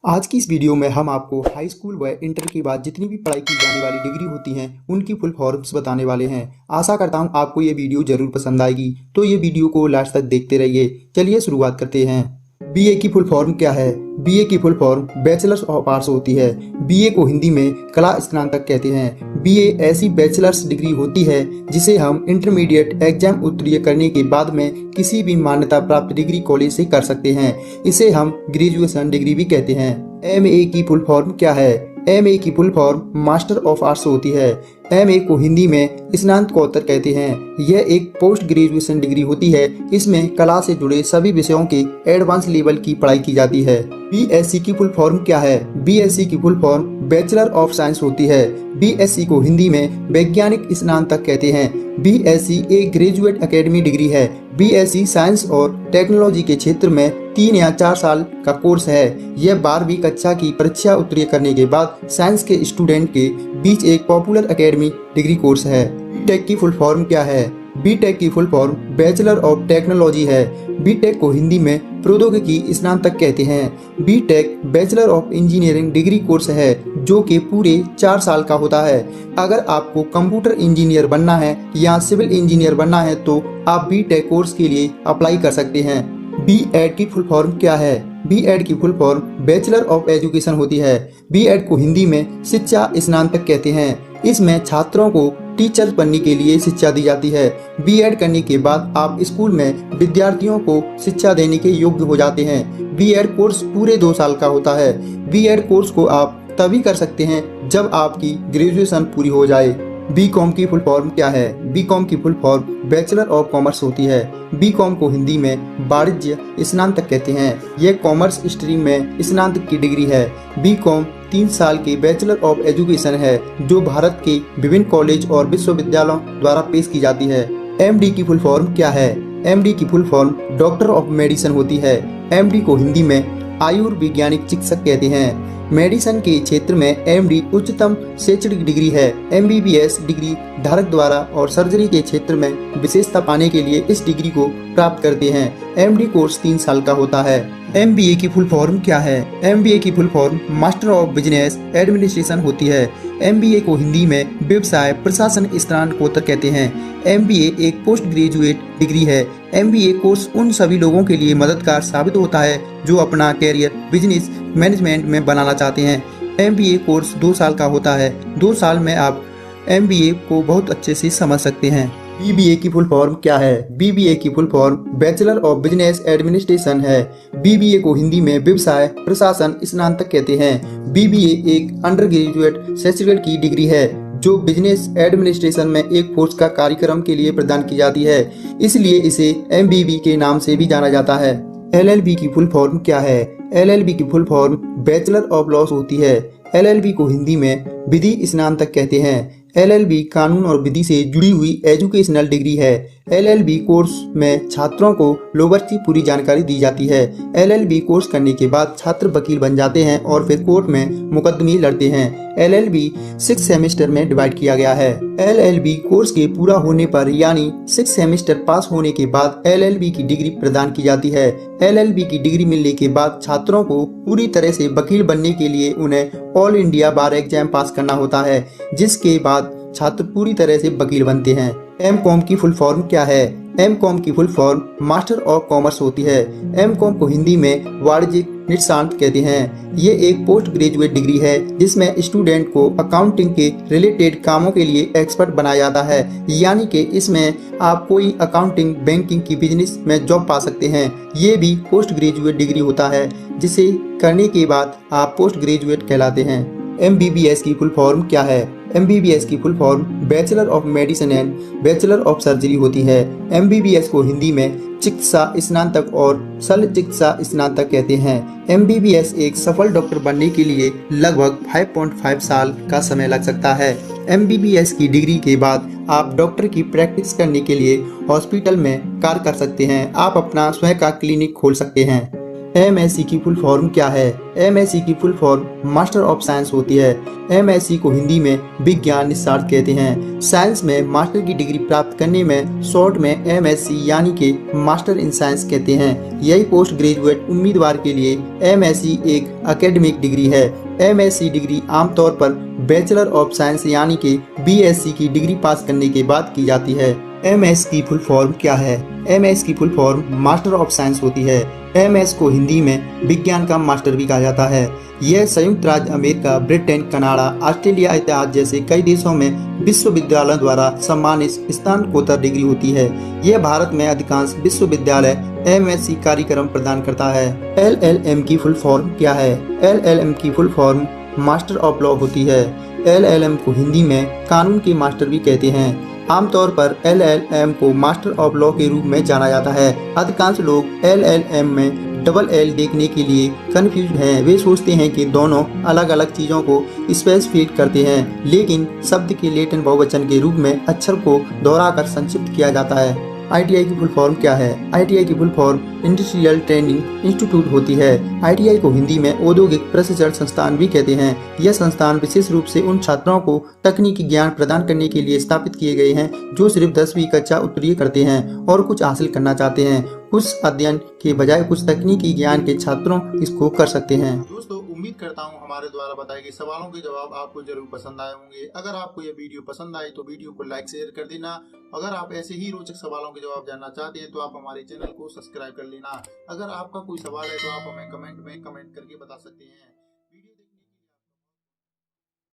आज की इस वीडियो में हम आपको हाई स्कूल व इंटर के बाद जितनी भी पढ़ाई की जाने वाली डिग्री होती हैं उनकी फुल फॉर्म्स बताने वाले हैं। आशा करता हूं आपको ये वीडियो जरूर पसंद आएगी, तो ये वीडियो को लास्ट तक देखते रहिए। चलिए शुरुआत करते हैं। बीए की फुल फॉर्म क्या है? बीए की full form bachelors of arts होती है। बीए को हिंदी में कला स्नातक कहते हैं। बीए ऐसी बैचलर्स डिग्री होती है जिसे हम इंटरमीडिएट एग्जाम उत्तीर्ण करने के बाद में किसी भी मान्यता प्राप्त डिग्री कॉलेज से कर सकते हैं। इसे हम ग्रेजुएशन डिग्री भी कहते हैं। एमए की फुल फॉर्म क्या है? एमए की full form master of arts होती है। एमए को हिंदी में स्नातकोत्तर कहते हैं। यह एक पोस्ट ग्रेजुएशन डिग्री होती है। इसमें कला से जुड़े सभी विषयों के एडवांस लेवल की पढ़ाई की जाती है। बीएससी की फुल फॉर्म क्या है? बीएससी की full form bachelor of science होती है। बीएससी को हिंदी में वैज्ञानिक स्नातक कहते हैं। बीएससी एक ग्रेजुएट एकेडमी डिग्री है। बीएससी साइंस और टेक्नोलॉजी के क्षेत्र में 3 या 4 साल का कोर्स है। यह 12वीं कक्षा की परीक्षा उत्तीर्ण करने के बाद साइंस के स्टूडेंट के बीच एक पॉपुलर एकेडमी डिग्री कोर्स है। बीटेक की फुल फॉर्म क्या है? बीटेक की full form bachelor of technology है। बीटेक को हिंदी में प्रौद्योगिकी स्नातक कहते हैं। BTech bachelor of engineering degree course है जो कि पूरे 4 साल का होता है। अगर आपको कंप्यूटर इंजीनियर बनना है या सिविल इंजीनियर बनना है तो आप बीटेक कोर्स के लिए अप्लाई कर सकते हैं। बीएड की फुल फॉर्म क्या है? बीएड की full form bachelor of education होती है। बीएड को हिंदी में शिक्षा स्नातक कहते हैं। इसमें छात्रों को टीचर बनने के लिए शिक्षा दी जाती है। बीएड करने के बाद आप स्कूल में विद्यार्थियों को शिक्षा देने के योग्य हो जाते हैं। बीएड कोर्स पूरे 2 साल का होता है। बीएड कोर्स को आप तभी कर सकते हैं जब आपकी ग्रेजुएशन पूरी हो जाए। बीकॉम की फुल फॉर्म क्या है? बीकॉम की full form bachelor of commerce होती है। बीकॉम को हिंदी में वाणिज्य स्नातक कहते हैं। यह कॉमर्स स्ट्रीम में स्नातक की डिग्री है। बीकॉम 3 साल की बैचलर ऑफ एजुकेशन है जो भारत के विभिन्न कॉलेज और विश्वविद्यालयों द्वारा पेश की जाती है। एमडी की फुल फॉर्म क्या है? एमडी की full form doctor of medicine होती है। एमडी को हिंदी में आयुर्वैज्ञानिक चिकित्सक कहते हैं। मेडिसिन के क्षेत्र में एमडी उच्चतम शैक्षणिक डिग्री है। एमबीबीएस डिग्री धारक द्वारा और सर्जरी के क्षेत्र में विशेषता पाने के लिए इस डिग्री को प्राप्त करते हैं। एमडी कोर्स 3 साल का होता है। एमबीए की फुल फॉर्म क्या है? एमबीए की full form master of business administration होती है। एमबीए को हिंदी में व्यवसाय प्रशासन स्नातकोत्तर कहते हैं। एमबीए एक पोस्ट ग्रेजुएट डिग्री है। एमबीए कोर्स उन सभी लोगों के लिए मददगार साबित होता है जो अपना कैरियर बिजनेस मैनेजमेंट में बनाना चाहते हैं। एमबीए कोर्स 2 साल का होता है। 2 साल में आप एमबीए को बहुत अच्छे से समझ सकते हैं। बीबीए की फुल फॉर्म क्या है? बीबीए की full form bachelor of business administration है। बीबीए को हिंदी में व्यवसाय प्रशासन स्नातक कहते हैं। बीबीए एक अंडर ग्रेजुएट सर्टिफिकेट की डिग्री है जो बिजनेस एडमिनिस्ट्रेशन में एक कोर्स का कार्यक्रम के लिए प्रदान की जाती है, इसलिए इसे एमबीबी के नाम से भी जाना जाता है। एलएलबी की फुल फॉर्म क्या है? एलएलबी की full form bachelor of loss होती है। एलएलबी को हिंदी में विधि स्नातक कहते हैं। एलएलबी कानून और विधि से जुड़ी हुई एजुकेशनल डिग्री है। एलएलबी कोर्स में छात्रों को लोअर की पूरी जानकारी दी जाती है। एलएलबी कोर्स करने के बाद छात्र वकील बन जाते हैं और फिर कोर्ट में मुकदमे लड़ते हैं। एलएलबी 6 सेमेस्टर में डिवाइड किया गया है। एलएलबी कोर्स के पूरा होने पर यानी 6 सेमेस्टर पास होने के बाद एलएलबी की डिग्री प्रदान की जाती है। एलएलबी की डिग्री मिलने के बाद छात्रों को पूरी तरह से वकील बनने के लिए उन्हें ऑल इंडिया बार एग्जाम पास करना होता है, जिसके बाद छात्र पूरी तरह से वकील बनते हैं। एमकॉम की फुल फॉर्म क्या है? एमकॉम की full form master of commerce होती है। एमकॉम को हिंदी में वाणिज्यिक निष्णात कहते हैं। ये एक पोस्ट ग्रेजुएट डिग्री है जिसमें स्टूडेंट को अकाउंटिंग के रिलेटेड कामों के लिए एक्सपर्ट बनाया जाता है, यानी कि इसमें आप कोई अकाउंटिंग बैंकिंग की बिजनेस में जॉब पा सकते हैं। ये भी पोस्ट ग्रेजुएट डिग्री होता है जिसे करने के बाद आप पोस्ट ग्रेजुएट कहलाते हैं। एमबीबीएस की फुल फॉर्म क्या है? एमबीबीएस की full form bachelor of medicine and bachelor of surgery होती है। एमबीबीएस को हिंदी में चिकित्सा स्नातक और शल्य चिकित्सा स्नातक कहते हैं। एमबीबीएस एक सफल डॉक्टर बनने के लिए लगभग 5.5 साल का समय लग सकता है। एमबीबीएस की डिग्री के बाद आप डॉक्टर की प्रैक्टिस करने के लिए हॉस्पिटल में कार्य कर सकते हैं। आप अपना स्वयं का क्लिनिक खोल सकते हैं। एमएससी की फुल फॉर्म क्या है? एमएससी की full form master of science होती है। एमएससी को हिंदी में विज्ञान निस्तार्थ कहते हैं। साइंस में मास्टर की डिग्री प्राप्त करने में शॉर्ट में एमएससी यानी कि मास्टर इन साइंस कहते हैं। यही पोस्ट ग्रेजुएट उम्मीदवार के लिए एमएससी एक एकेडमिक डिग्री है। एमएससी डिग्री आमतौर पर बैचलर ऑफ साइंस यानी कि बीएससी की डिग्री पास करने के बाद की जाती है। एमएस की फुल फॉर्म क्या है? एमएस की full form master of science होती है। एमएस को हिंदी में विज्ञान का मास्टर भी कहा जाता है। यह संयुक्त राज्य अमेरिका, ब्रिटेन, कनाडा, ऑस्ट्रेलिया इत्यादि जैसे कई देशों में विश्वविद्यालयों द्वारा सम्मानित स्नातकोत्तर डिग्री होती है। यह भारत में अधिकांश विश्वविद्यालय एमएससी कार्यक्रम प्रदान करता है। एलएलएम की फुल फॉर्म क्या है? एलएलएम की full form master of law होती है। एलएलएम को हिंदी में कानून के मास्टर भी कहते हैं। आमतौर पर एलएलएम को मास्टर ऑफ लॉ के रूप में जाना जाता है। अधिकांश लोग एलएलएम में डबल एल देखने के लिए कंफ्यूज हैं। वे सोचते हैं कि दोनों अलग अलग चीजों को स्पेसिफाइड करते हैं, लेकिन शब्द के लैटिन बहुवचन के रूप में अक्षर को दोहराकर संक्षिप्त किया जाता है। आईटीआई की फुल फॉर्म क्या है? आईटीआई की full form industrial training institute होती है। आईटीआई को हिंदी में औद्योगिक प्रशिक्षण संस्थान भी कहते हैं। यह संस्थान विशेष रूप से उन छात्रों को तकनीकी ज्ञान प्रदान करने के लिए स्थापित किए गए हैं जो सिर्फ 10वीं कक्षा उत्तीर्ण करते हैं और कुछ हासिल करना चाहते हैं। कुछ अध्ययन के बजाय कुछ तकनीकी ज्ञान के छात्रों इसको कर सकते हैं। दोस्तों, उम्मीद करता हूं हमारे द्वारा बताए गए सवालों के जवाब आपको जरूर पसंद आए होंगे। अगर आपको यह वीडियो पसंद आई तो वीडियो को लाइक शेयर कर देना। अगर आप ऐसे ही रोचक सवालों के जवाब जानना चाहते हैं तो आप हमारे चैनल को सब्सक्राइब कर लेना। अगर आपका कोई सवाल है तो आप हमें कमेंट में कमेंट करके बता सकते हैं।